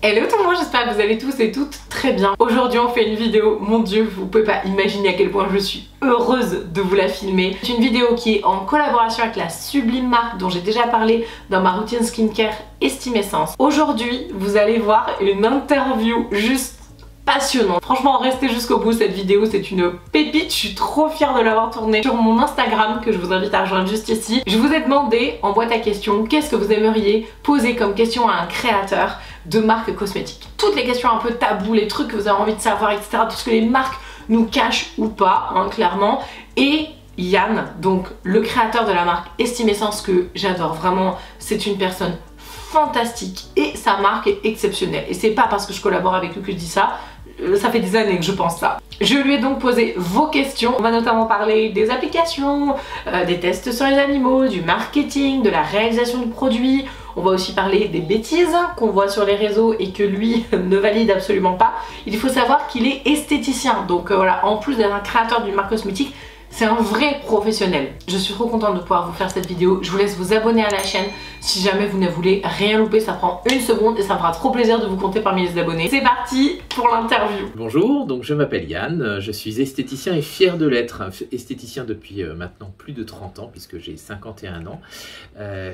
Hello tout le monde, j'espère que vous allez tous et toutes très bien. Aujourd'hui on fait une vidéo, mon dieu, vous pouvez pas imaginer à quel point je suis heureuse de vous la filmer. C'est une vidéo qui est en collaboration avec la sublime marque dont j'ai déjà parlé dans ma routine skincare Estime Essence. Aujourd'hui vous allez voir une interview juste passionnant. Franchement, restez jusqu'au bout, cette vidéo c'est une pépite, je suis trop fière de l'avoir tournée sur mon Instagram que je vous invite à rejoindre juste ici. Je vous ai demandé en boîte à questions qu'est-ce que vous aimeriez poser comme question à un créateur de marques cosmétiques. Toutes les questions un peu tabous, les trucs que vous avez envie de savoir, etc. Tout ce que les marques nous cachent ou pas, hein, clairement. Et Yann, donc le créateur de la marque Estime Essence que j'adore vraiment, c'est une personne fantastique et sa marque est exceptionnelle. Et c'est pas parce que je collabore avec lui que je dis ça. Ça fait des années que je pense ça. Je lui ai donc posé vos questions. On va notamment parler des applications, des tests sur les animaux, du marketing, de la réalisation du produit. On va aussi parler des bêtises qu'on voit sur les réseaux et que lui ne valide absolument pas. Il faut savoir qu'il est esthéticien. Donc voilà, en plus d'être un créateur d'une marque cosmétique, c'est un vrai professionnel. Je suis trop contente de pouvoir vous faire cette vidéo. Je vous laisse vous abonner à la chaîne si jamais vous ne voulez rien louper. Ça prend une seconde et ça me fera trop plaisir de vous compter parmi les abonnés. C'est parti pour l'interview. Bonjour, donc je m'appelle Yann, je suis esthéticien et fier de l'être. Esthéticien depuis maintenant plus de 30 ans puisque j'ai 51 ans.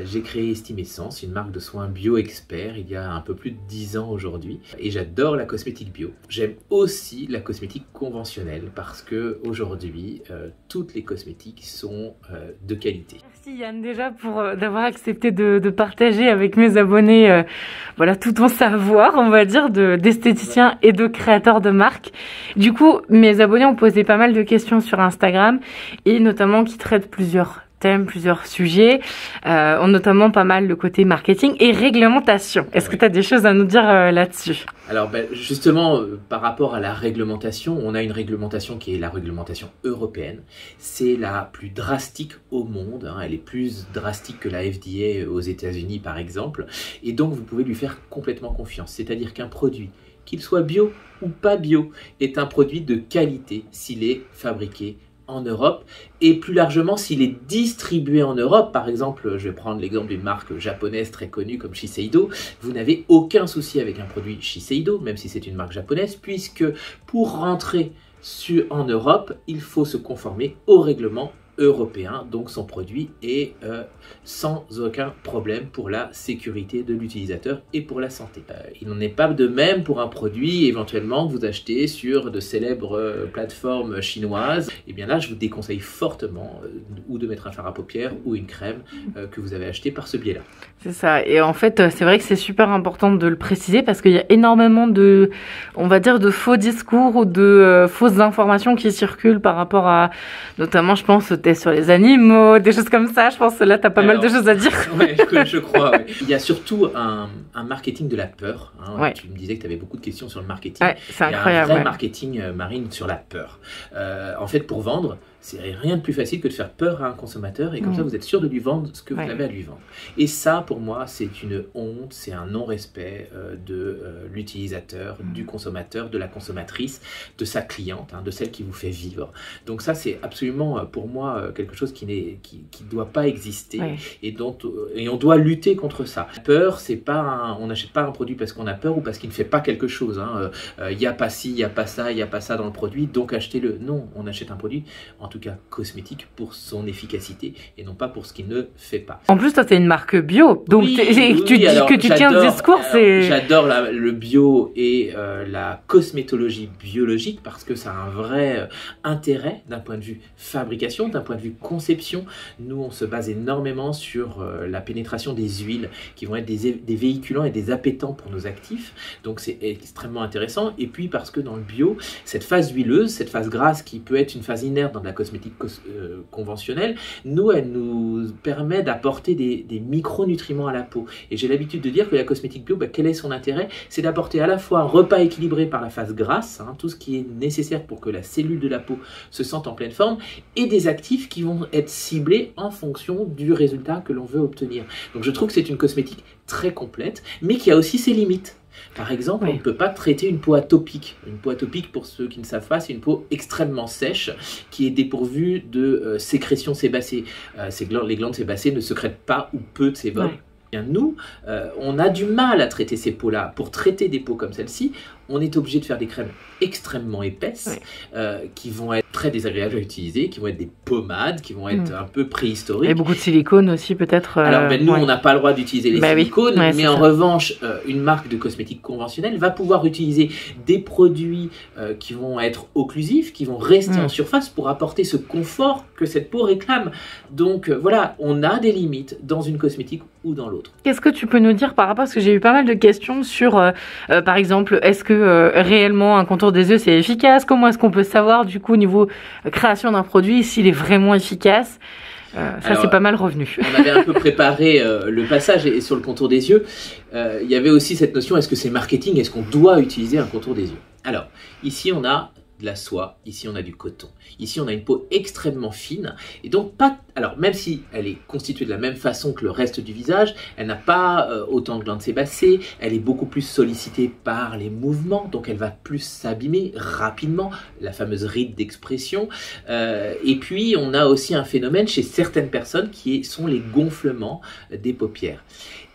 J'ai créé Estime Essence, une marque de soins bio expert il y a un peu plus de 10 ans aujourd'hui. Et j'adore la cosmétique bio. J'aime aussi la cosmétique conventionnelle parce que aujourd'hui toutes les cosmétiques sont de qualité. Merci Yann déjà pour d'avoir accepté de partager avec mes abonnés voilà, tout ton savoir, on va dire, d'esthéticien et de créateur de marque. Du coup, mes abonnés ont posé pas mal de questions sur Instagram et notamment qui traitent plusieurs thèmes, plusieurs sujets, ont notamment pas mal le côté marketing et réglementation. Est-ce que tu as des choses à nous dire là-dessus? Alors justement, par rapport à la réglementation, on a une réglementation qui est la réglementation européenne. C'est la plus drastique au monde, hein. Elle est plus drastique que la FDA aux États-Unis par exemple. Et donc vous pouvez lui faire complètement confiance. C'est-à-dire qu'un produit, qu'il soit bio ou pas bio, est un produit de qualité s'il est fabriqué en Europe et plus largement s'il est distribué en Europe. Par exemple, je vais prendre l'exemple d'une marque japonaise très connue comme Shiseido. Vous n'avez aucun souci avec un produit Shiseido, même si c'est une marque japonaise, puisque pour rentrer en Europe, il faut se conformer au règlement européen, donc son produit est sans aucun problème pour la sécurité de l'utilisateur et pour la santé. Il n'en est pas de même pour un produit éventuellement que vous achetez sur de célèbres plateformes chinoises. Et bien là, je vous déconseille fortement ou de mettre un fard à paupières ou une crème que vous avez acheté par ce biais-là. C'est ça, et en fait, c'est vrai que c'est super important de le préciser parce qu'il y a énormément de, on va dire, de faux discours ou de fausses informations qui circulent par rapport à, notamment, je pense, tests sur les animaux, des choses comme ça. Je pense que là, tu as pas mal de choses à dire. Ouais, je crois. Ouais. Il y a surtout un marketing de la peur. Hein. Ouais. Tu me disais que tu avais beaucoup de questions sur le marketing. Ouais, c'est incroyable. Il y a un vrai marketing, Marine, sur la peur. En fait, pour vendre, c'est rien de plus facile que de faire peur à un consommateur et comme ça vous êtes sûr de lui vendre ce que vous avez à lui vendre. Et ça pour moi c'est une honte, c'est un non-respect de l'utilisateur, du consommateur, de la consommatrice, de sa cliente, hein, de celle qui vous fait vivre. Donc ça c'est absolument pour moi quelque chose qui doit pas exister et on doit lutter contre ça. La peur c'est pas on n'achète pas un produit parce qu'on a peur ou parce qu'il ne fait pas quelque chose. Hein. Il n'y a pas ci, il n'y a pas ça, il n'y a pas ça dans le produit, donc achetez-le. Non, on achète un produit en tout cas cosmétique pour son efficacité et non pas pour ce qu'il ne fait pas. En plus, toi, tu es une marque bio, donc tu dis que tu tiens ce discours, c'est... J'adore le bio et la cosmétologie biologique parce que ça a un vrai intérêt d'un point de vue fabrication, d'un point de vue conception. Nous, on se base énormément sur la pénétration des huiles qui vont être des véhiculants et des appétants pour nos actifs. Donc, c'est extrêmement intéressant. Et puis, parce que dans le bio, cette phase huileuse, cette phase grasse qui peut être une phase inerte dans de la cosmétique conventionnelle, elle nous permet d'apporter des micronutriments à la peau. Et j'ai l'habitude de dire que la cosmétique bio, quel est son intérêt? C'est d'apporter à la fois un repas équilibré par la phase grasse, hein, tout ce qui est nécessaire pour que la cellule de la peau se sente en pleine forme, et des actifs qui vont être ciblés en fonction du résultat que l'on veut obtenir. Donc je trouve que c'est une cosmétique très complète, mais qui a aussi ses limites. Par exemple, on ne peut pas traiter une peau atopique. Une peau atopique, pour ceux qui ne savent pas, c'est une peau extrêmement sèche qui est dépourvue de sécrétions sébacées. Les glandes sébacées ne sécrètent pas ou peu de sébum. Bien, nous, on a du mal à traiter ces peaux-là. Pour traiter des peaux comme celle-ci, on est obligé de faire des crèmes extrêmement épaisses, qui vont être très désagréables à utiliser, qui vont être des pommades, qui vont être un peu préhistoriques. Et beaucoup de silicone aussi peut-être. Alors nous, on n'a pas le droit d'utiliser les silicones, mais en revanche, une marque de cosmétiques conventionnelle va pouvoir utiliser des produits qui vont être occlusifs, qui vont rester en surface pour apporter ce confort que cette peau réclame. Donc voilà, on a des limites dans une cosmétique ou dans l'autre. Qu'est-ce que tu peux nous dire par rapport, parce que j'ai eu pas mal de questions sur, par exemple, est-ce que réellement un contour des yeux c'est efficace? Comment est-ce qu'on peut savoir du coup au niveau création d'un produit s'il est vraiment efficace? Ça c'est pas mal revenu. On avait un peu préparé le passage et sur le contour des yeux, il y avait aussi cette notion, est-ce que c'est marketing? Est-ce qu'on doit utiliser un contour des yeux? Alors, ici on a de la soie, ici on a du coton. Ici on a une peau extrêmement fine et donc pas... Alors même si elle est constituée de la même façon que le reste du visage, elle n'a pas autant de glandes sébacées, elle est beaucoup plus sollicitée par les mouvements, donc elle va plus s'abîmer rapidement, la fameuse ride d'expression. Et puis on a aussi un phénomène chez certaines personnes qui sont les gonflements des paupières.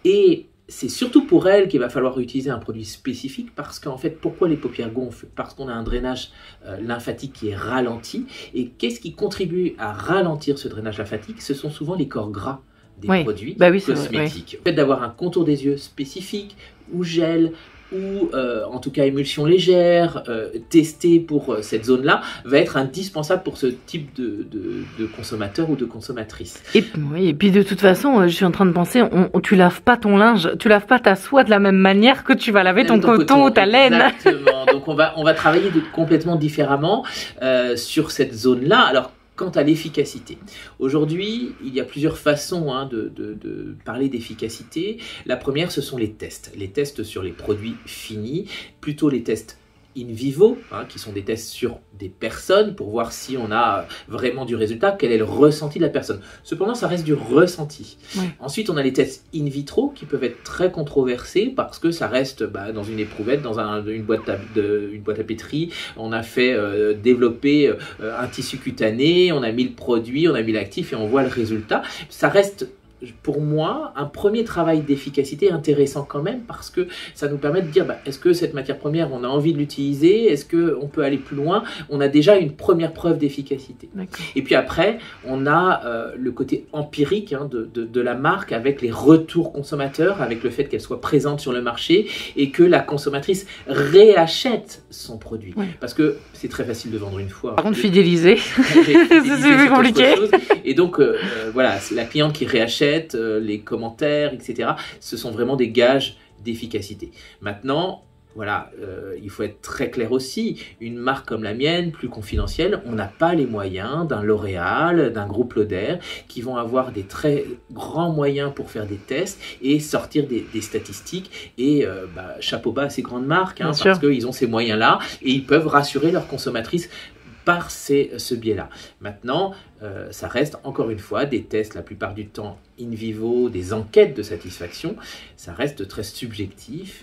Et c'est surtout pour elle qu'il va falloir utiliser un produit spécifique parce qu'en fait, pourquoi les paupières gonflent? Parce qu'on a un drainage lymphatique qui est ralenti. Et qu'est-ce qui contribue à ralentir ce drainage lymphatique? Ce sont souvent les corps gras des produits cosmétiques. Le fait d'avoir un contour des yeux spécifique ou gel ou en tout cas émulsion légère, testée pour cette zone-là, va être indispensable pour ce type de consommateur ou de consommatrice. Et puis de toute façon, je suis en train de penser, tu laves pas ton linge, tu laves pas ta soie de la même manière que tu vas laver ton coton ou ta laine. Exactement, donc on va travailler complètement différemment sur cette zone-là. Alors, quant à l'efficacité, aujourd'hui, il y a plusieurs façons de parler d'efficacité. La première, ce sont les tests sur les produits finis, plutôt les tests in vivo, qui sont des tests sur des personnes pour voir si on a vraiment du résultat, quel est le ressenti de la personne. Cependant, ça reste du ressenti. Ensuite, on a les tests in vitro qui peuvent être très controversés parce que ça reste dans une éprouvette, dans une boîte à pétri. On a fait développer un tissu cutané, on a mis le produit, on a mis l'actif et on voit le résultat. Ça reste, pour moi, un premier travail d'efficacité intéressant quand même parce que ça nous permet de dire est-ce que cette matière première, on a envie de l'utiliser? Est-ce qu'on peut aller plus loin? On a déjà une première preuve d'efficacité. Et puis après, on a le côté empirique de la marque avec les retours consommateurs, avec le fait qu'elle soit présente sur le marché et que la consommatrice réachète son produit. Parce que c'est très facile de vendre une fois. Par contre, fidéliser, c'est plus compliqué. Et donc, voilà, la cliente qui réachète, les commentaires, etc. Ce sont vraiment des gages d'efficacité. Maintenant, voilà, il faut être très clair aussi. Une marque comme la mienne, plus confidentielle, on n'a pas les moyens d'un L'Oréal, d'un groupe Lauder, qui vont avoir des très grands moyens pour faire des tests et sortir des statistiques. Et chapeau bas à ces grandes marques, parce qu'ils ont ces moyens-là et ils peuvent rassurer leurs consommatrices par ce biais-là. Maintenant, ça reste encore une fois des tests la plupart du temps in vivo, des enquêtes de satisfaction. Ça reste très subjectif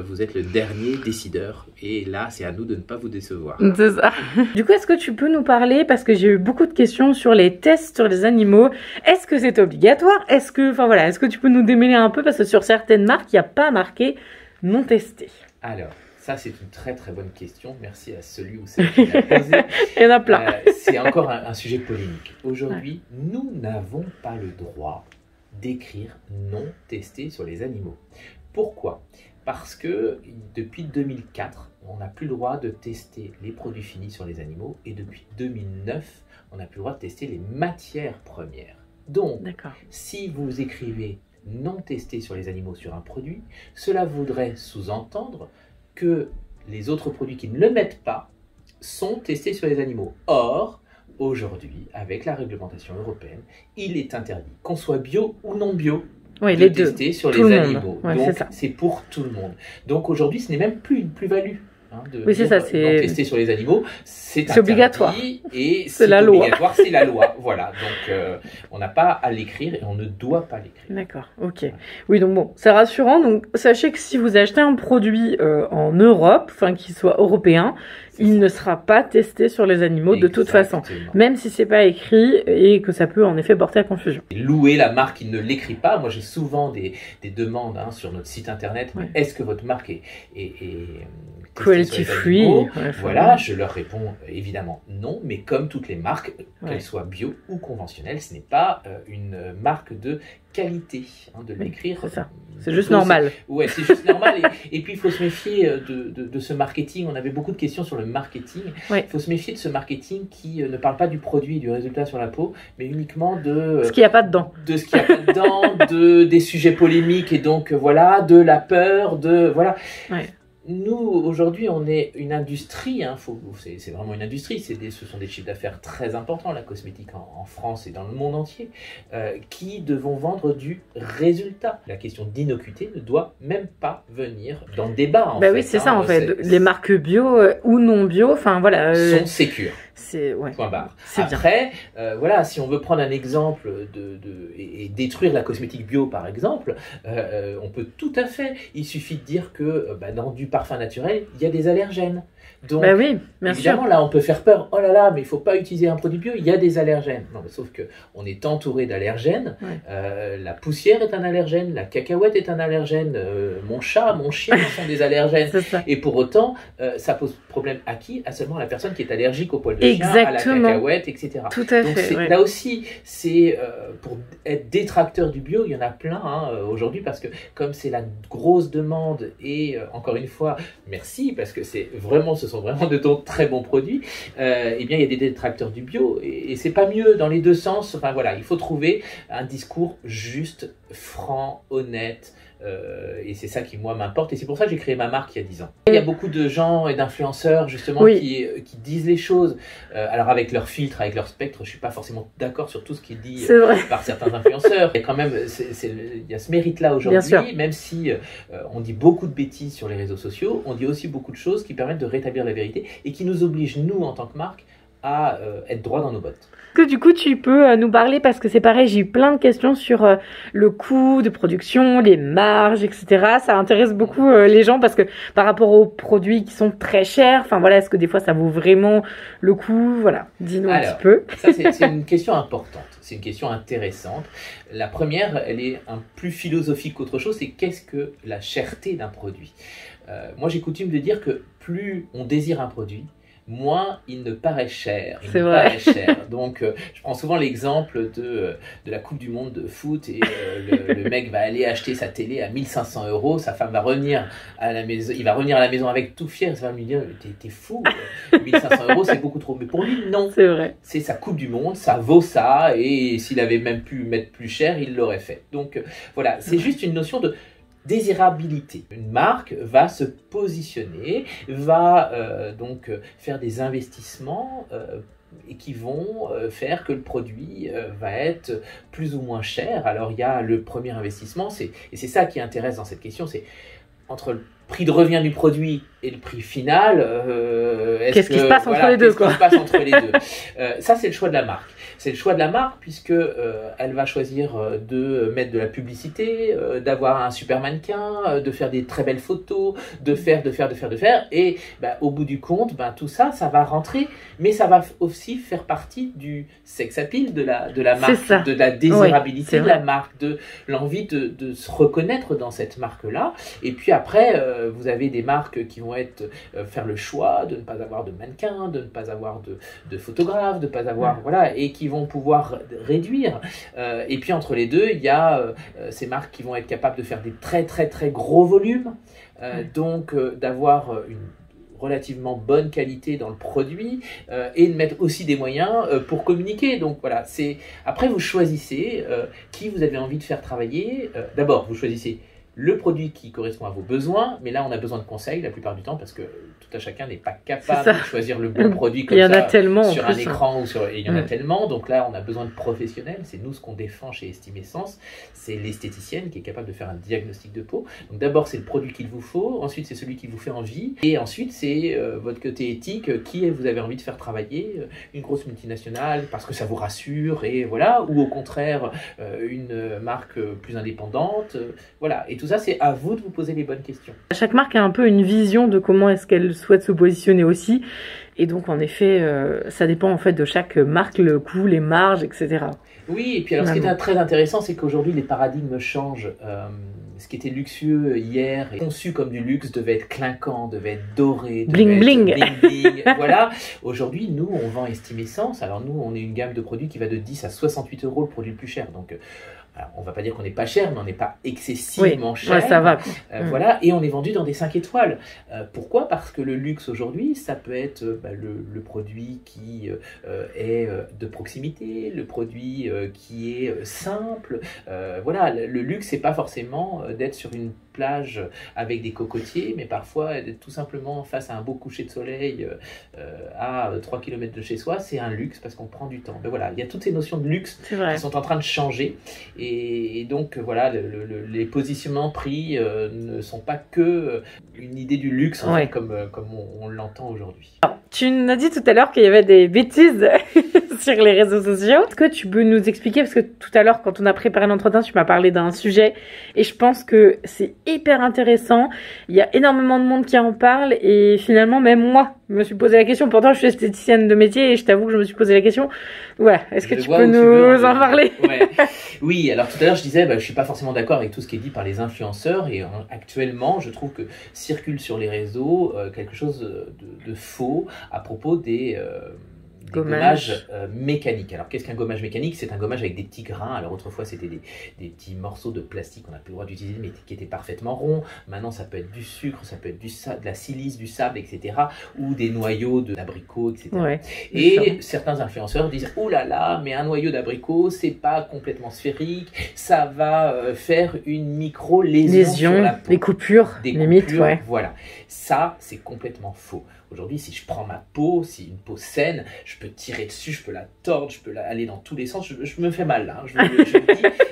vous êtes le dernier décideur. Et là, c'est à nous de ne pas vous décevoir. C'est ça. Du coup, est-ce que tu peux nous parler, parce que j'ai eu beaucoup de questions sur les tests sur les animaux. Est-ce que c'est obligatoire? Est-ce que tu peux nous démêler un peu, parce que sur certaines marques, il n'y a pas marqué non testé. Alors, ça, c'est une très très bonne question. Merci à celui ou celle qui l'a posé. Il y en a plein. C'est encore un sujet polémique. Aujourd'hui, nous n'avons pas le droit d'écrire non testé sur les animaux. Pourquoi? Parce que depuis 2004, on n'a plus le droit de tester les produits finis sur les animaux et depuis 2009, on n'a plus le droit de tester les matières premières. Donc, si vous écrivez non testé sur les animaux sur un produit, cela voudrait sous-entendre que les autres produits qui ne le mettent pas sont testés sur les animaux. Or, aujourd'hui, avec la réglementation européenne, il est interdit, qu'on soit bio ou non bio, de tester sur les animaux. Donc, c'est pour tout le monde. Donc, aujourd'hui, ce n'est même plus une plus-value Oui, c'est ça, d'en tester sur les animaux. C'est obligatoire. Et c'est la loi. C'est la loi. Voilà. Donc, on n'a pas à l'écrire et on ne doit pas l'écrire. D'accord, ok. Oui, donc bon, c'est rassurant. Donc, sachez que si vous achetez un produit en Europe, enfin, qu'il soit européen, il ne sera pas testé sur les animaux de toute façon. Même si c'est pas écrit et que ça peut en effet porter à confusion. Louer la marque qui ne l'écrit pas. Moi, j'ai souvent des demandes sur notre site internet. Ouais. Est-ce que votre marque est Cruelty free. Voilà, je leur réponds évidemment non, mais comme toutes les marques, qu'elles soient bio ou conventionnelles, ce n'est pas une marque de qualité de l'écrire. C'est ça. C'est juste normal. Ouais, c'est juste normal. Et puis, il faut se méfier de ce marketing. On avait beaucoup de questions sur le marketing. Il faut se méfier de ce marketing qui ne parle pas du produit et du résultat sur la peau, mais uniquement de ce qu'il n'y a pas dedans. De ce qu'il n'y a pas dedans, des sujets polémiques et donc voilà, de la peur, voilà. Ouais. Nous, aujourd'hui, on est une industrie, c'est vraiment une industrie, ce sont des chiffres d'affaires très importants, la cosmétique en France et dans le monde entier, qui devons vendre du résultat. La question d'innocuité ne doit même pas venir dans le débat. Oui, c'est ça en fait. Les marques bio ou non bio, enfin voilà. Sont sécures. Ouais. Point barre. Après, voilà, si on veut prendre un exemple et détruire la cosmétique bio, par exemple, on peut tout à fait. Il suffit de dire que dans du parfum naturel, il y a des allergènes. Donc, oui, bien évidemment, sûr. Là, on peut faire peur. Oh là là, mais il ne faut pas utiliser un produit bio, il y a des allergènes. Non, mais sauf qu'on est entouré d'allergènes. La poussière est un allergène, la cacahuète est un allergène, mon chat, mon chien sont des allergènes. Et pour autant, ça pose problème à qui? À seulement la personne qui est allergique au poil de chien, à la cacahuète, etc. Tout à fait. Donc, là aussi, c'est pour être détracteur du bio, il y en a plein aujourd'hui, parce que comme c'est la grosse demande, et encore une fois, merci, parce que ce sont vraiment de très bons produits, eh bien il y a des détracteurs du bio, et c'est pas mieux dans les deux sens. Enfin voilà, il faut trouver un discours juste, franc, honnête, et c'est ça qui moi m'importe, et c'est pour ça que j'ai créé ma marque il y a 10 ans. Il y a beaucoup de gens et d'influenceurs justement qui disent les choses, alors avec leur filtre, avec leur spectre, je suis pas forcément d'accord sur tout ce qui est dit par certains influenceurs, et quand même il y a ce mérite là aujourd'hui, même si on dit beaucoup de bêtises sur les réseaux sociaux, on dit aussi beaucoup de choses qui permettent de rétablir la vérité et qui nous obligent, nous en tant que marque, à être droit dans nos bottes. Que du coup tu peux nous parler, parce que c'est pareil, j'ai eu plein de questions sur le coût de production, les marges, etc. Ça intéresse beaucoup les gens, parce que par rapport aux produits qui sont très chers, enfin voilà, est-ce que des fois ça vaut vraiment le coup? Voilà, dis-nous un petit peu. Ça c'est une question importante, c'est une question intéressante. La première, elle est un plus philosophique qu'autre chose, c'est qu'est-ce que la cherté d'un produit? Moi j'ai coutume de dire que plus on désire un produit, moins il ne paraît cher. C'est vrai. Donc, je prends souvent l'exemple de la Coupe du Monde de foot, et le mec va aller acheter sa télé à 1 500 €, sa femme va revenir à la maison, il va revenir à la maison avec tout fier, ça va lui dire t'es fou, 1 500 € c'est beaucoup trop. Mais pour lui, non. C'est vrai. C'est sa Coupe du Monde, ça vaut ça, et s'il avait même pu mettre plus cher, il l'aurait fait. Donc, voilà, c'est juste une notion de désirabilité. Une marque va se positionner, va donc faire des investissements et qui vont faire que le produit va être plus ou moins cher. Alors il y a le premier investissement, et c'est ça qui intéresse dans cette question, c'est entre le prix de revient du produit et le prix final. Qu'est-ce qui se passe entre les deux, quoi. Ça, c'est le choix de la marque. C'est le choix de la marque, puisque elle va choisir de mettre de la publicité, d'avoir un super mannequin, de faire des très belles photos, de faire, et au bout du compte, tout ça, ça va rentrer, mais ça va aussi faire partie du sex appeal de la marque, de la désirabilité de la marque, de l'envie de se reconnaître dans cette marque-là. Et puis après, vous avez des marques qui vont faire le choix de ne pas avoir de mannequin, de ne pas avoir de photographe, de ne pas avoir, et qui vont pouvoir réduire. Et puis entre les deux, il y a ces marques qui vont être capables de faire des très très très gros volumes, donc d'avoir une relativement bonne qualité dans le produit, et de mettre aussi des moyens pour communiquer. Donc voilà, après vous choisissez qui vous avez envie de faire travailler. D'abord, vous choisissez le produit qui correspond à vos besoins, mais là on a besoin de conseils la plupart du temps parce que tout à chacun n'est pas capable de choisir le bon produit comme il y en ça a tellement, sur un plus, écran, il y en a tellement, donc là on a besoin de professionnels, c'est nous ce qu'on défend chez Estime Essence, c'est l'esthéticienne qui est capable de faire un diagnostic de peau. Donc d'abord c'est le produit qu'il vous faut, ensuite c'est celui qui vous fait envie, et ensuite c'est votre côté éthique, qui vous avez envie de faire travailler, une grosse multinationale parce que ça vous rassure, et voilà, ou au contraire une marque plus indépendante, voilà, et tout ça c'est à vous de vous poser les bonnes questions. Chaque marque a un peu une vision de comment est-ce qu'elle souhaite se positionner aussi, et donc en effet ça dépend en fait de chaque marque, le coût, les marges, etc. Oui, et puis alors ce qui est très intéressant, c'est qu'aujourd'hui les paradigmes changent. Ce qui était luxueux hier et conçu comme du luxe devait être clinquant, devait être doré, bling bling. Voilà. Aujourd'hui, nous, on vend Estime Essence. Alors nous, on est une gamme de produits qui va de 10 à 68 € le produit le plus cher. Donc alors, on va pas dire qu'on n'est pas cher, mais on n'est pas excessivement cher. Ouais, ça va. Voilà, et on est vendu dans des 5 étoiles. Pourquoi? Parce que le luxe aujourd'hui, ça peut être le produit qui est de proximité, le produit qui est simple. Voilà, le luxe, c'est pas forcément d'être sur une plage avec des cocotiers, mais parfois d'être tout simplement face à un beau coucher de soleil à 3 km de chez soi, c'est un luxe parce qu'on prend du temps. Ben voilà, il y a toutes ces notions de luxe qui sont en train de changer. Et donc voilà, les positionnements prix ne sont pas que une idée du luxe en fait, comme on l'entend aujourd'hui. Tu nous as dit tout à l'heure qu'il y avait des bêtises sur les réseaux sociaux. Est-ce que tu peux nous expliquer, parce que tout à l'heure quand on a préparé l'entretien, tu m'as parlé d'un sujet et je pense que c'est hyper intéressant. Il y a énormément de monde qui en parle et finalement même moi je me suis posé la question. Pourtant je suis esthéticienne de métier et je t'avoue que je me suis posé la question. Voilà, est-ce que tu peux nous en parler? Oui, alors tout à l'heure je disais, je suis pas forcément d'accord avec tout ce qui est dit par les influenceurs et actuellement je trouve que circule sur les réseaux quelque chose de faux à propos des gommages mécaniques. Alors qu'est-ce qu'un gommage mécanique? C'est un gommage avec des petits grains. Alors autrefois c'était des petits morceaux de plastique qu'on n'a plus le droit d'utiliser mais qui étaient parfaitement ronds. Maintenant ça peut être du sucre, ça peut être de la silice, du sable, etc. ou des noyaux d'abricots, etc. Et certains influenceurs disent oh là là, mais un noyau d'abricot c'est pas complètement sphérique, ça va faire une micro-lésion sur la peau. Des coupures, limite, voilà. Ça c'est complètement faux. Aujourd'hui, si je prends ma peau, si une peau saine, je peux tirer dessus, je peux la tordre, je peux aller dans tous les sens, je me fais mal là. Je me dis,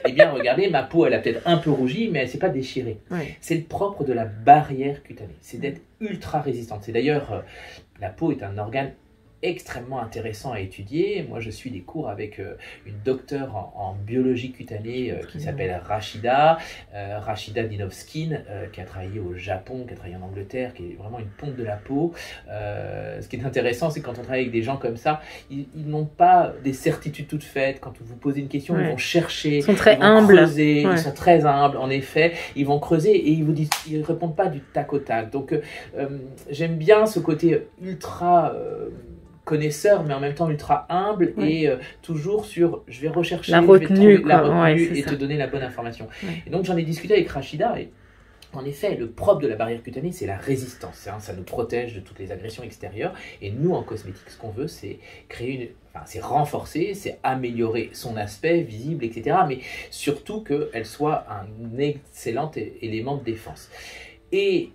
eh bien regardez, ma peau elle a peut-être un peu rougi, mais elle ne s'est pas déchirée. C'est le propre de la barrière cutanée, c'est d'être ultra résistante. C'est d'ailleurs, la peau est un organe extrêmement intéressant à étudier. Moi, je suis des cours avec une docteure en biologie cutanée qui s'appelle Rachida Dinovskin, qui a travaillé au Japon, qui a travaillé en Angleterre, qui est vraiment une pompe de la peau. Ce qui est intéressant, c'est que quand on travaille avec des gens comme ça, ils n'ont pas des certitudes toutes faites. Quand vous posez une question, ils vont chercher, ils sont très humbles, creuser, ils sont très humbles, en effet. Ils vont creuser et ils répondent pas du tac au tac. Donc, j'aime bien ce côté ultra connaisseur, mais en même temps ultra humble et toujours sur je vais rechercher la retenue et te donner la bonne information. Et donc j'en ai discuté avec Rachida et en effet, le propre de la barrière cutanée, c'est la résistance. Ça nous protège de toutes les agressions extérieures. Et nous, en cosmétique, ce qu'on veut, c'est créer c'est renforcer, c'est améliorer son aspect visible, etc. Mais surtout qu'elle soit un excellent élément de défense. Et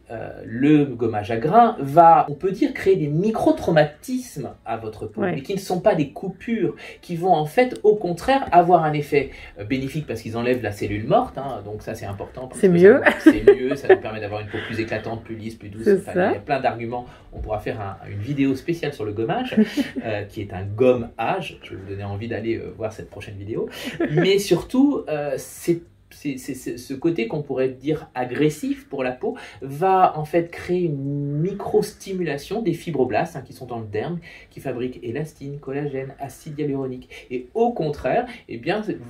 le gommage à grains va, on peut dire, créer des micro-traumatismes à votre peau, mais qui ne sont pas des coupures, qui vont en fait, au contraire, avoir un effet bénéfique parce qu'ils enlèvent la cellule morte, donc ça c'est important. C'est mieux. C'est mieux, ça nous permet d'avoir une peau plus éclatante, plus lisse, plus douce. Il y a plein d'arguments. On pourra faire une vidéo spéciale sur le gommage, qui est un gommage. Je vais vous donner envie d'aller voir cette prochaine vidéo. Mais surtout, c'est ce côté qu'on pourrait dire agressif pour la peau va en fait créer une micro-stimulation des fibroblastes qui sont dans le derme, qui fabriquent élastine, collagène, acide hyaluronique et au contraire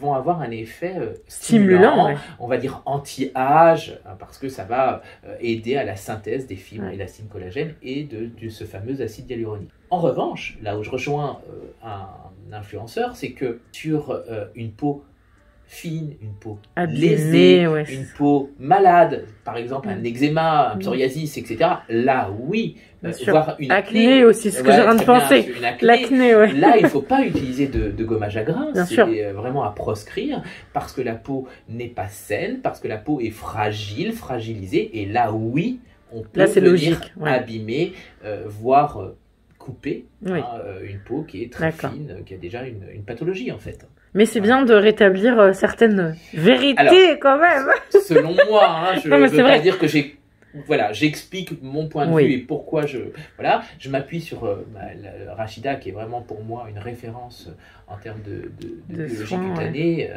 vont avoir un effet stimulant, on va dire anti-âge, parce que ça va aider à la synthèse des fibres élastine, collagène et de ce fameux acide hyaluronique. En revanche, là où je rejoins un influenceur, c'est que sur une peau fine, une peau Abîmée, lésée, ouais. une peau malade, par exemple un eczéma, un psoriasis, etc. Là, oui, Bien sûr. voire une Acné aussi, ce que Ouais, j'ai rien de très bien, penser. une acné. L'acné, ouais. Là, il ne faut pas utiliser de gommage à grains, Bien c'est sûr. vraiment à proscrire parce que la peau n'est pas saine, parce que la peau est fragile, fragilisée, et là, oui, on peut Là, c'est venir logique, ouais. abîmer, voire couper Oui. une peau qui est très D'accord. fine, qui a déjà une pathologie en fait. Mais c'est bien de rétablir certaines vérités Alors, quand même. Selon moi, hein, je Non, ne mais veux c'est pas vrai. dire que j'explique mon point de Oui. vue et pourquoi je m'appuie sur Rachida qui est vraiment pour moi une référence en termes de De biologie soins, cutanée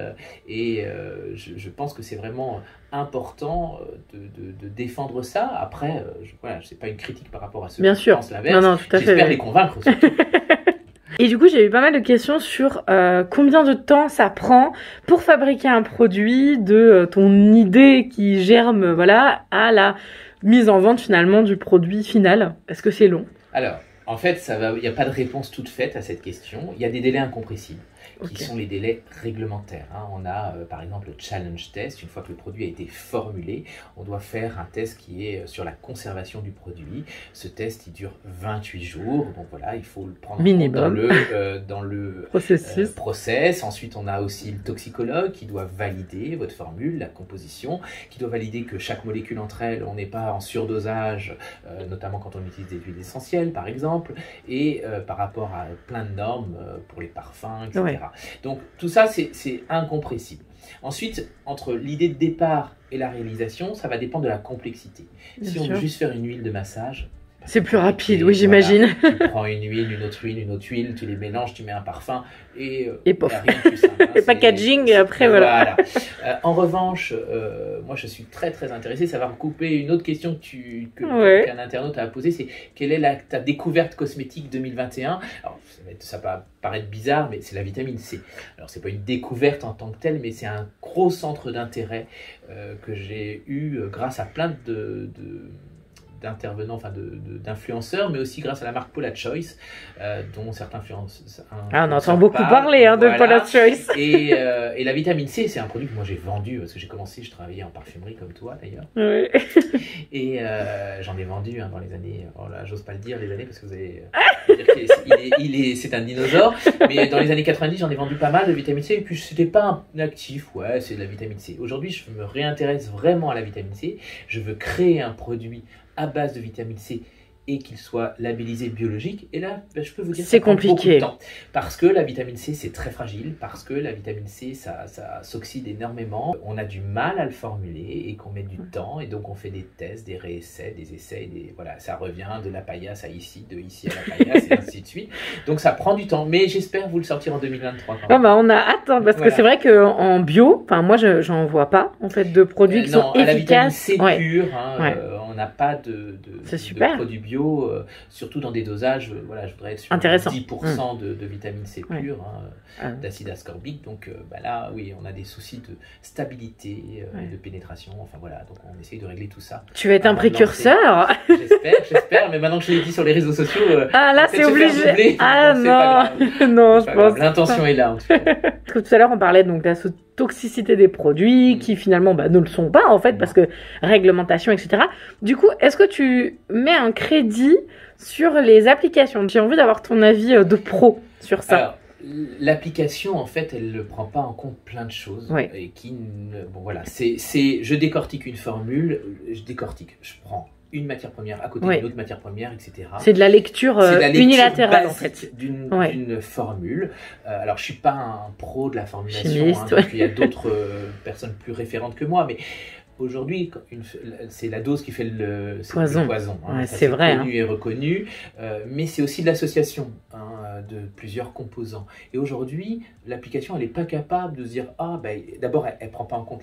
je pense que c'est vraiment important de défendre ça. Après, c'est pas une critique par rapport à ceux Bien qui sûr. pensent l'inverse. Non, tout à fait. J'espère les convaincre surtout. Et du coup, j'ai eu pas mal de questions sur combien de temps ça prend pour fabriquer un produit, de ton idée qui germe, voilà, à la mise en vente finalement du produit final. Est-ce que c'est long? Alors, en fait, il n'y a pas de réponse toute faite à cette question. Il y a des délais incompressibles, qui sont les délais réglementaires. Hein. On a, par exemple, le challenge test. Une fois que le produit a été formulé, on doit faire un test qui est sur la conservation du produit. Ce test, il dure 28 jours. Donc voilà, il faut le prendre Minimum. dans le Processus. process. Ensuite, on a aussi le toxicologue qui doit valider votre formule, la composition, qui doit valider que chaque molécule entre elles, on n'est pas en surdosage, notamment quand on utilise des huiles essentielles, par exemple, et par rapport à plein de normes pour les parfums, etc. Ouais. Donc tout ça, c'est incompressible. Ensuite, entre l'idée de départ et la réalisation, ça va dépendre de la complexité. Bien Si on sûr. veut juste faire une huile de massage, C'est plus rapide, et oui, j'imagine. voilà, tu prends une huile, une autre huile, tu les mélanges, tu mets un parfum et pof. y a rien de plus simple, hein, Et c'est- packaging, et après, voilà. En revanche, moi je suis très très intéressé, ça va recouper une autre question Ouais. qu'un internaute a posée, c'est quelle est ta découverte cosmétique 2021? Alors ça va paraître bizarre, mais c'est la vitamine C. Alors c'est pas une découverte en tant que telle, mais c'est un gros centre d'intérêt que j'ai eu grâce à plein d'intervenants, enfin d'influenceurs, mais aussi grâce à la marque Paula Choice, dont certains influenceurs. Ah, on entend beaucoup parler de voilà. Paula Choice. Et la vitamine C, c'est un produit que moi j'ai vendu, parce que j'ai commencé, je travaillais en parfumerie comme toi d'ailleurs, Ouais. et j'en ai vendu dans les années, oh là, j'ose pas le dire les années, parce que vous allez dire c'est un dinosaure, mais dans les années 90, j'en ai vendu pas mal de vitamine C, et puis c'était pas un actif, ouais, c'est de la vitamine C. Aujourd'hui, je me réintéresse vraiment à la vitamine C, je veux créer un produit à base de vitamine C et qu'il soit labellisé biologique. Et là, je peux vous dire C'est ça prend beaucoup compliqué. de temps. Parce que la vitamine C, c'est très fragile. Parce que la vitamine C, ça s'oxyde énormément. On a du mal à le formuler et qu'on met du temps. Et donc, on fait des tests, des réessais, des essais. Voilà, ça revient de la paillasse à ici, de ici à la paillasse, et ainsi de suite. Donc, ça prend du temps. Mais j'espère vous le sortir en 2023 quand Ah même. bah on a hâte, hein, parce Voilà. que c'est vrai qu'en bio, enfin moi j'en vois pas en fait de produits qui Non, sont à la vitamine efficaces. C Ouais. pure, hein, Ouais. on n'a pas de C'est super. produits bio, surtout dans des dosages, voilà, je voudrais être sur Intéressant. 10% de vitamine C Ouais. pure, Ah. d'acide ascorbique, donc là, oui, on a des soucis de stabilité, Ouais. de pénétration, enfin voilà, donc on essaye de régler tout ça. Tu vas être un Avant de précurseur. J'espère, mais maintenant que je l'ai dit sur les réseaux sociaux, Ah là peut-être c'est se faire obligé. doubler, Ah donc c'est pas grave. non, C'est je pas grave. pense. L'intention est là, en tout cas. Parce que tout à l'heure on parlait donc de la toxicité des produits qui finalement ne le sont pas en fait parce que réglementation etc. Du coup, est-ce que tu mets un crédit sur les applications? J'ai envie d'avoir ton avis de pro sur ça. Alors, l'application, en fait, elle ne prend pas en compte plein de choses. Ouais. Et bon, voilà, je décortique une formule, je prends une matière première à côté Ouais. d'une autre matière première, etc. C'est de la lecture, C'est de la lecture unilatérale en basique fait. d'une Ouais. formule. Alors, je suis pas un pro de la formulation, Chimiste, parce ouais. qu'il y a d'autres personnes plus référentes que moi, mais aujourd'hui, c'est la dose qui fait le Poison. poison. Ouais, Ça, c'est vrai, connu et reconnu, mais c'est aussi de l'association de plusieurs composants. Et aujourd'hui, l'application, elle n'est pas capable de se dire, d'abord, elle ne prend pas en compte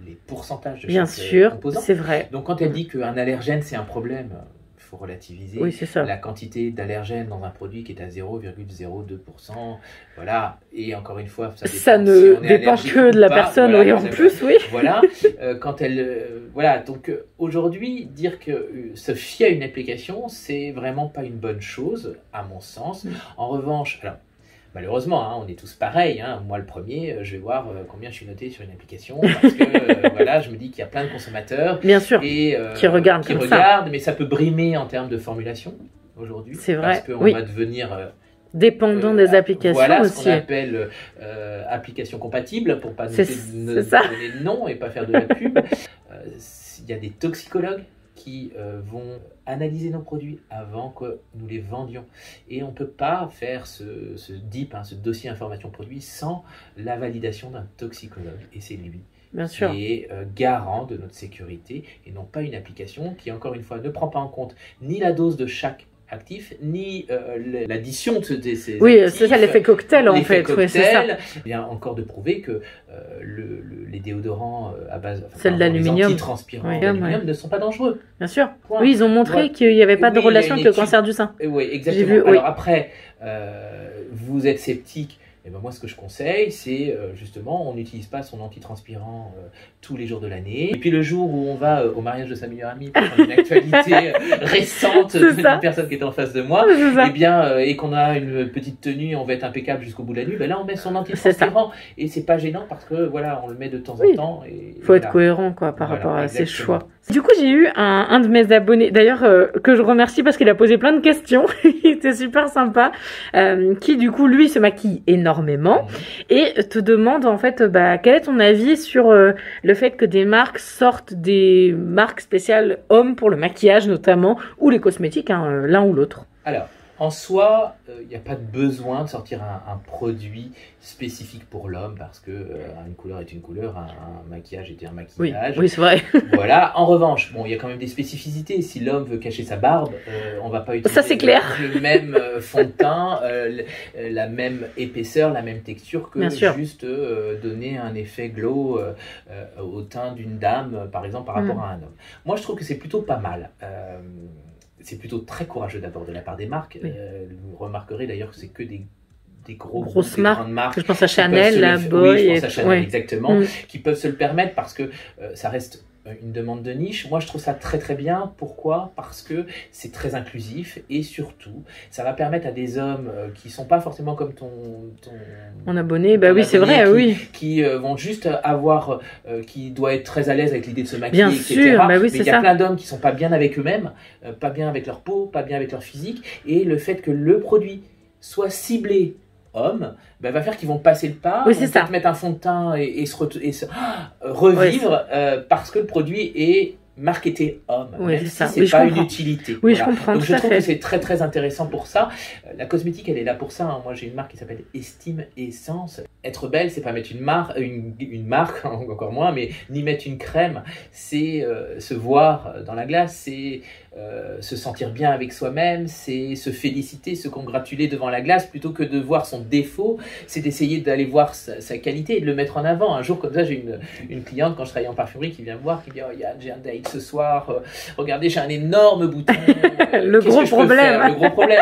les pourcentages de Bien chaque sûr, composant. c'est vrai. Donc, quand elle dit qu'un allergène, c'est un problème, il faut relativiser. Oui, c'est ça. La quantité d'allergènes dans un produit qui est à 0,02%, voilà. Et encore une fois, ça dépend Ça si ne on est dépend allergique que de ou la pas. personne, Voilà, oui, en c'est plus, oui. voilà, quand elle, voilà. Donc aujourd'hui, dire que se fier à une application, c'est vraiment pas une bonne chose, à mon sens. En revanche, alors malheureusement, hein, on est tous pareils. Hein. Moi, le premier, je vais voir combien je suis noté sur une application parce que voilà, je me dis qu'il y a plein de consommateurs, bien sûr, et, qui regardent, mais ça peut brimer en termes de formulation aujourd'hui. C'est vrai. Parce qu'on va devenir dépendant des applications voilà, aussi. Voilà ce qu'on appelle application compatible pour pas donner de nom et pas faire de la pub. Il y a des toxicologues qui vont analyser nos produits avant que nous les vendions. Et on ne peut pas faire ce DIP, ce dossier information produit, sans la validation d'un toxicologue. Et c'est lui qui est garant de notre sécurité et non pas une application qui, encore une fois, ne prend pas en compte ni la dose de chaque actif, ni l'addition de ces oui, actifs, c'est ça, l'effet cocktail en fait. Cocktail, oui, c'est ça. Il y a encore de prouver que les déodorants à base d'aluminium, les antitranspirants d'aluminium ne sont pas dangereux. Bien sûr. Point. Oui, ils ont montré qu'il n'y avait pas de relation avec le cancer du sein. Oui, exactement. Alors après, vous êtes sceptique. Et ben moi, ce que je conseille, c'est justement, on n'utilise pas son antitranspirant tous les jours de l'année. Et puis le jour où on va au mariage de sa meilleure amie pour une actualité récente d'une personne qui est en face de moi, et bien, et qu'on a une petite tenue, on va être impeccable jusqu'au bout de la nuit, ben là on met son antitranspirant et c'est pas gênant parce que voilà, on le met de temps en temps. Il faut être cohérent quoi par rapport à ses choix. Du coup, j'ai eu un de mes abonnés, d'ailleurs que je remercie parce qu'il a posé plein de questions, il était super sympa, qui du coup lui se maquille énormément et te demande en fait quel est ton avis sur le fait que des marques sortent des marques spéciales hommes pour le maquillage notamment ou les cosmétiques, l'un ou l'autre. Alors, en soi, il n'y a pas de besoin de sortir un produit spécifique pour l'homme parce que une couleur est une couleur, un maquillage était un maquillage. Oui, c'est vrai. Voilà. En revanche, bon, il y a quand même des spécificités. Si l'homme veut cacher sa barbe, on va pas utiliser le même fond de teint, la même épaisseur, la même texture que juste donner un effet glow au teint d'une dame, par exemple, par rapport à un homme. Moi, je trouve que c'est plutôt pas mal. C'est plutôt très courageux d'abord de la part des marques. Vous remarquerez d'ailleurs que c'est que des grosses marques. Je pense à Chanel, la Boy. Oui, je pense à Chanel, exactement, qui peuvent se le permettre parce que ça reste une demande de niche. Moi, je trouve ça très très bien. Pourquoi? Parce que c'est très inclusif et surtout, ça va permettre à des hommes qui sont pas forcément comme mon abonné. Bah oui, c'est vrai, qui vont juste avoir, qui doit être très à l'aise avec l'idée de se maquiller, bien etc. Sûr, bah oui, mais il y a plein d'hommes qui sont pas bien avec eux-mêmes, pas bien avec leur peau, pas bien avec leur physique, et le fait que le produit soit ciblé hommes, va faire qu'ils vont passer le pas, vont mettre un fond de teint et se revivre parce que le produit est marketé homme, même si c'est pas une utilité. Oui, je comprends. Donc je trouve que c'est très très intéressant pour ça. La cosmétique, elle est là pour ça. Moi, j'ai une marque qui s'appelle Estime Essence. Être belle, c'est pas mettre une marque, encore moins, mais ni mettre une crème. C'est se voir dans la glace, c'est se sentir bien avec soi-même, c'est se féliciter, se congratuler devant la glace plutôt que de voir son défaut. C'est d'essayer d'aller voir sa qualité et de le mettre en avant. Un jour comme ça, j'ai une cliente quand je travaillais en parfumerie qui vient me voir, qui me dit « Yann, j'ai un date ce soir, regardez, j'ai un énorme bouton. » Le gros problème.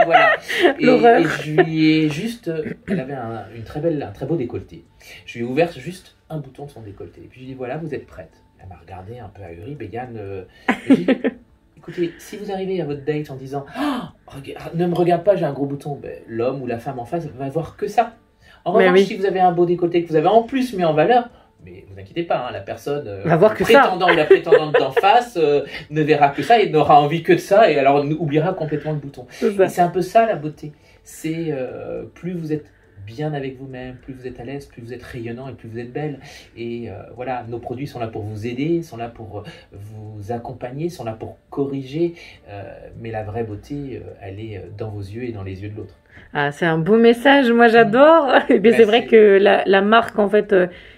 Voilà. Et je lui ai juste... elle avait un très beau décolleté. Je lui ai ouvert juste un bouton de son décolleté. Et puis je lui ai dit « Voilà, vous êtes prête. » Elle m'a regardé un peu ahurie. « Yann... Écoutez, si vous arrivez à votre date en disant oh, ne me regarde pas, j'ai un gros bouton, l'homme ou la femme en face va voir que ça. En revanche, si vous avez un beau décolleté que vous avez en plus mis en valeur, mais vous inquiétez pas, la personne va voir que prétendant ou la prétendante d'en face ne verra que ça et n'aura envie que de ça et alors oubliera complètement le bouton. C'est un peu ça la beauté. C'est plus vous êtes bien avec vous-même, plus vous êtes à l'aise, plus vous êtes rayonnant et plus vous êtes belle. Et voilà, nos produits sont là pour vous aider, sont là pour vous accompagner, sont là pour corriger, mais la vraie beauté, elle est dans vos yeux et dans les yeux de l'autre. Ah, c'est un beau message, moi j'adore. Et bien c'est vrai que la marque en fait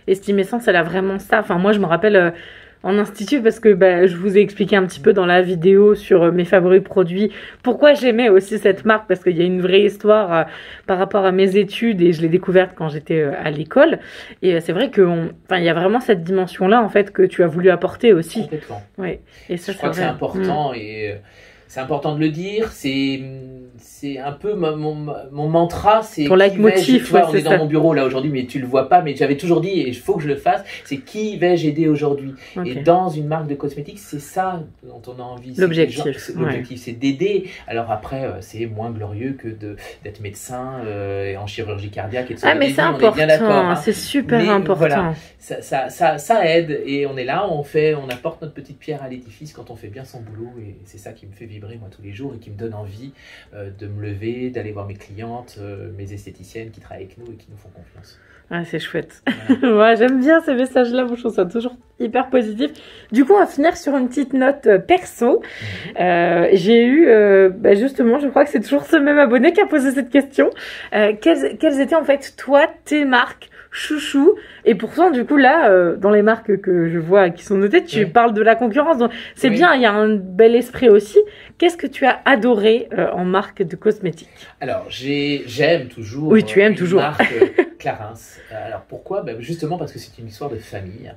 Estime Essence, elle a vraiment ça. Enfin moi je me rappelle en institut parce que je vous ai expliqué un petit peu dans la vidéo sur mes favoris produits pourquoi j'aimais aussi cette marque, parce qu'il y a une vraie histoire par rapport à mes études et je l'ai découverte quand j'étais à l'école. Et c'est vrai que il y a vraiment cette dimension là en fait que tu as voulu apporter aussi. Complètement. Oui. Et ça, je crois que c'est important et c'est important de le dire, c'est un peu mon mantra, c'est ton leitmotiv. Ouais, on est dans mon bureau là aujourd'hui, mais tu le vois pas, mais j'avais toujours dit, et il faut que je le fasse, c'est qui vais-je aider aujourd'hui. Et dans une marque de cosmétiques, c'est ça dont on a envie. L'objectif. L'objectif, c'est d'aider. Alors après, c'est moins glorieux que d'être médecin en chirurgie cardiaque et de mais c'est important, c'est super important. Voilà, ça aide, et on est là, on apporte notre petite pierre à l'édifice quand on fait bien son boulot, et c'est ça qui me fait vibrer moi tous les jours et qui me donne envie de me lever, d'aller voir mes clientes, mes esthéticiennes qui travaillent avec nous et qui nous font confiance. Ah, c'est chouette. Voilà. Ouais, j'aime bien ces messages-là, je trouve ça toujours hyper positif. Du coup, on va finir sur une petite note perso. J'ai eu, justement, je crois que c'est toujours ce même abonné qui a posé cette question. Quelles étaient en fait, toi, tes marques chouchou, et pourtant du coup là dans les marques que je vois qui sont notées, tu parles de la concurrence, donc c'est bien, il y a un bel esprit aussi. Qu'est-ce que tu as adoré en marque de cosmétiques? Alors j'aime toujours marque Clarins. Alors pourquoi? Justement parce que c'est une histoire de famille.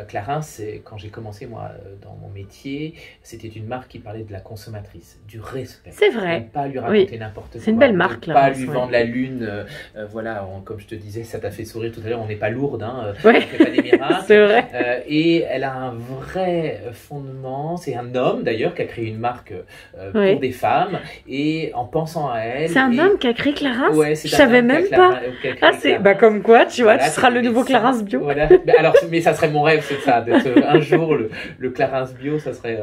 Clarins, quand j'ai commencé moi dans mon métier, c'était une marque qui parlait de la consommatrice, du respect. C'est vrai. Ne pas lui raconter n'importe quoi. C'est une belle marque, ne pas lui vendre la lune. Voilà, comme je te disais, ça t'a fait sourire tout à l'heure, on n'est pas lourde, hein, on ne fait pas des miracles. C'est vrai. Et elle a un vrai fondement. C'est un homme d'ailleurs qui a créé une marque pour des femmes, et en pensant à elle. C'est un homme qui a créé Clarins? Ouais, je savais même pas. C'est comme quoi, tu vois, tu seras le nouveau Clarins bio. Voilà. Mais ça serait mon rêve, c'est ça, d'être un jour le Clarins bio, ça serait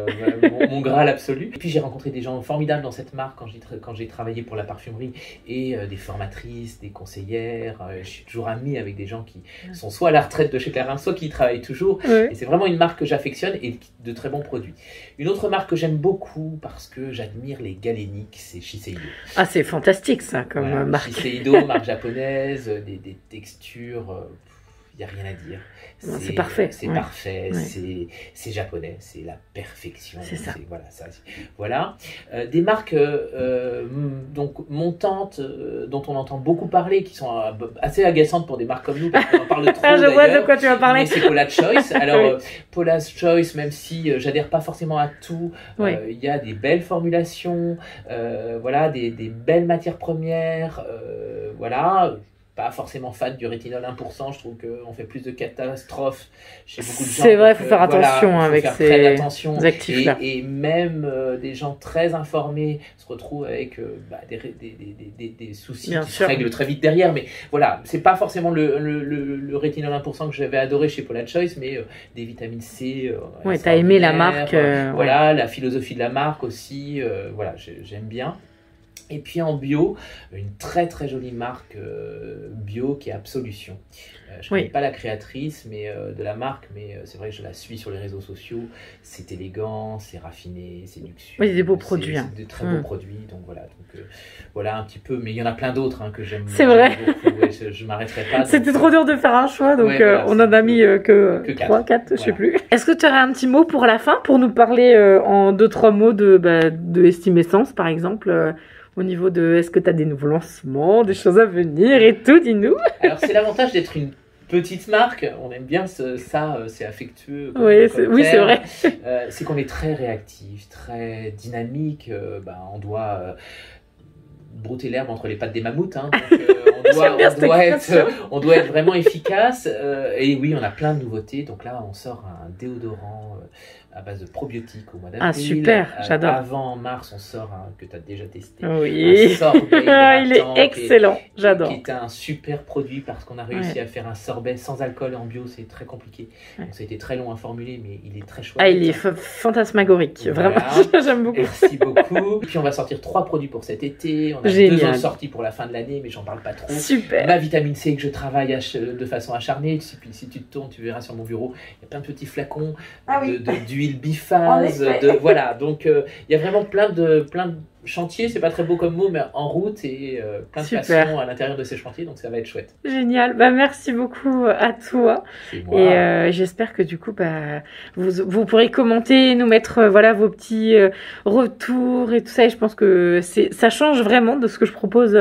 mon graal absolu. Et puis j'ai rencontré des gens formidables dans cette marque quand j'ai travaillé pour la parfumerie, et des formatrices, des conseillères. Je suis toujours amie avec des gens qui sont soit à la retraite de chez Clarins, soit qui y travaillent toujours. Et c'est vraiment une marque que j'affectionne, et de très bons produits. Une autre marque que j'aime beaucoup parce que j'admire les galéniques, c'est Shiseido. Ah, c'est fantastique ça comme marque. Shiseido, marque japonaise, des textures, il n'y a rien à dire. C'est parfait. C'est parfait, c'est japonais, c'est la perfection. C'est ça. Voilà. Des marques donc montantes, dont on entend beaucoup parler, qui sont assez agaçantes pour des marques comme nous, parce qu'on en parle trop. Je vois de quoi tu vas parler. C'est Paula's Choice. Alors, Paula's Choice, même si j'adhère pas forcément à tout, il y a des belles formulations, voilà, des belles matières premières, voilà. Pas forcément fan du rétinol 1%, je trouve qu'on fait plus de catastrophes chez beaucoup de gens. C'est vrai, il faut faire attention avec ces actifs-là. Et même des gens très informés se retrouvent avec des soucis qui se règlent très vite derrière. Mais voilà, c'est pas forcément le rétinol 1% que j'avais adoré chez Paula's Choice, mais des vitamines C. Ouais, t'as aimé la marque. Voilà, la philosophie de la marque aussi. Voilà, j'aime bien. Et puis en bio, une très très jolie marque bio qui est Absolution. Je ne connais pas la créatrice de la marque, mais c'est vrai que je la suis sur les réseaux sociaux. C'est élégant, c'est raffiné, c'est luxueux. Oui, des beaux produits. C'est de très beaux produits. Donc voilà un petit peu. Mais il y en a plein d'autres que j'aime. C'est vrai. Beaucoup. Je ne m'arrêterai pas. C'était trop dur de faire un choix, donc on en a mis que 3, 4, je ne sais plus. Est-ce que tu aurais un petit mot pour la fin, pour nous parler en 2-3 mots de Estimessence, par exemple au niveau de, est-ce que tu as des nouveaux lancements, des choses à venir et tout, dis-nous. Alors, c'est l'avantage d'être une petite marque, on aime bien ça, c'est affectueux. Oui, c'est vrai. C'est qu'on est très réactif, très dynamique, on doit brouter l'herbe entre les pattes des mammouths, donc on doit être vraiment efficace, et oui, on a plein de nouveautés. Donc là, on sort un déodorant à base de probiotiques au mois d'avril. Ah super, j'adore. Avant mars, on sort un que tu as déjà testé. Oui, un sorbet il est excellent, j'adore. Qui est un super produit parce qu'on a réussi à faire un sorbet sans alcool en bio, c'est très compliqué. Donc ça a été très long à formuler, mais il est très chouette. Ah, il est fantasmagorique, vraiment, j'aime beaucoup. Merci beaucoup. Puis on va sortir 3 produits pour cet été. On a 2 autres sorties pour la fin de l'année, mais j'en parle pas trop. Super. Ma vitamine C que je travaille de façon acharnée. Si tu te tournes, tu verras sur mon bureau, il y a plein de petits flacons d'huile biphase. Voilà, donc il y a vraiment plein de chantier, c'est pas très beau comme mot, mais en route et plein de passion à l'intérieur de ces chantiers, donc ça va être chouette. Génial, bah merci beaucoup à toi. Et j'espère que du coup vous pourrez commenter, nous mettre voilà vos petits retours et tout ça. Et je pense que ça change vraiment de ce que je propose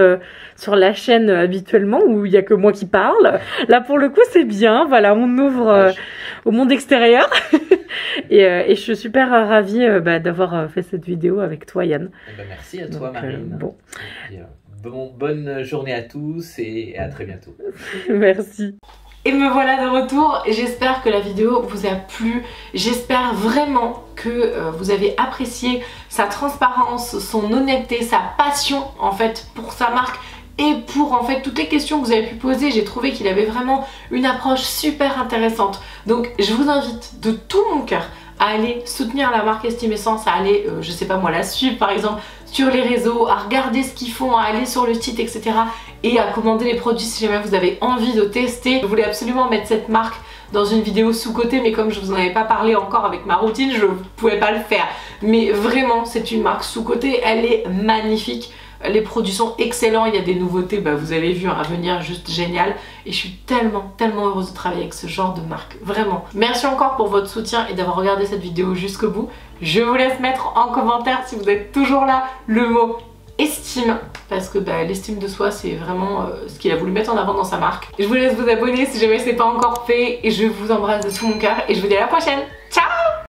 sur la chaîne habituellement où il y a que moi qui parle. Là pour le coup c'est bien, voilà, on ouvre au monde extérieur. et je suis super ravie d'avoir fait cette vidéo avec toi Yann. Merci à toi Marine. Bonne journée à tous et à très bientôt. Merci. Et me voilà de retour, j'espère que la vidéo vous a plu, j'espère vraiment que vous avez apprécié sa transparence, son honnêteté, sa passion en fait pour sa marque et pour en fait toutes les questions que vous avez pu poser. J'ai trouvé qu'il avait vraiment une approche super intéressante. Donc je vous invite de tout mon cœur à aller soutenir la marque Estime Essence, à aller, je sais pas moi, la suivre par exemple sur les réseaux, à regarder ce qu'ils font, à aller sur le site, etc. et à commander les produits si jamais vous avez envie de tester. Je voulais absolument mettre cette marque dans une vidéo sous-côté, mais comme je vous en avais pas parlé encore avec ma routine, je pouvais pas le faire. Mais vraiment, c'est une marque sous-côté, elle est magnifique. Les produits sont excellents, il y a des nouveautés, vous avez vu à venir, juste génial. Et je suis tellement heureuse de travailler avec ce genre de marque, vraiment. Merci encore pour votre soutien et d'avoir regardé cette vidéo jusqu'au bout. Je vous laisse mettre en commentaire si vous êtes toujours là le mot estime, parce que l'estime de soi c'est vraiment ce qu'il a voulu mettre en avant dans sa marque. Je vous laisse vous abonner si jamais c'est pas encore fait et je vous embrasse de tout mon cœur et je vous dis à la prochaine. Ciao!